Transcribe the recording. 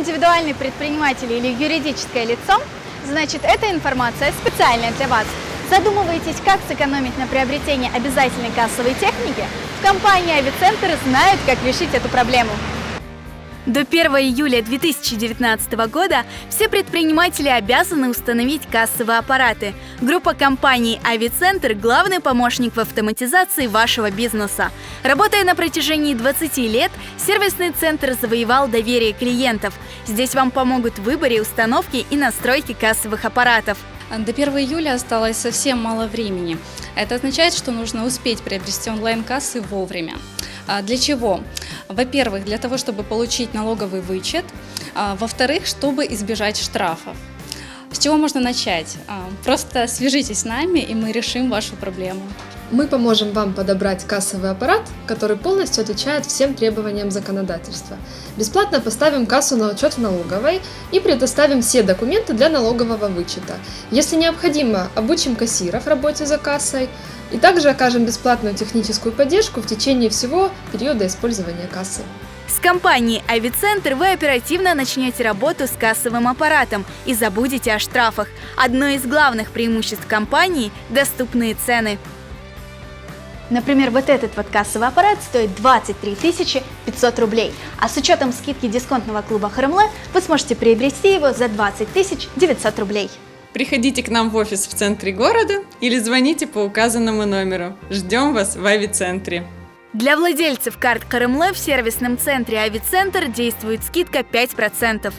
индивидуальный предприниматель или юридическое лицо, значит, эта информация специальная для вас. Задумываетесь, как сэкономить на приобретении обязательной кассовой техники? В компании Авицентр знают, как решить эту проблему. До 1 июля 2019 года все предприниматели обязаны установить кассовые аппараты. Группа компаний Авицентр – главный помощник в автоматизации вашего бизнеса. Работая на протяжении 20 лет, сервисный центр завоевал доверие клиентов. Здесь вам помогут в выборе, установке и настройке кассовых аппаратов. До 1 июля осталось совсем мало времени. Это означает, что нужно успеть приобрести онлайн-кассы вовремя. Для чего? Во-первых, для того, чтобы получить налоговый вычет. Во-вторых, чтобы избежать штрафов. С чего можно начать? Просто свяжитесь с нами, и мы решим вашу проблему. Мы поможем вам подобрать кассовый аппарат, который полностью отвечает всем требованиям законодательства. Бесплатно поставим кассу на учет в налоговой и предоставим все документы для налогового вычета. Если необходимо, обучим кассиров работе за кассой и также окажем бесплатную техническую поддержку в течение всего периода использования кассы. С компанией Авицентр вы оперативно начнете работу с кассовым аппаратом и забудете о штрафах. Одно из главных преимуществ компании – доступные цены. Например, вот этот вот кассовый аппарат стоит 23 500 рублей, а с учетом скидки дисконтного клуба ХРМЛ вы сможете приобрести его за 20 900 рублей. Приходите к нам в офис в центре города или звоните по указанному номеру. Ждем вас в Авицентре. Для владельцев карт ХРМЛ в сервисном центре Авицентр действует скидка 5%.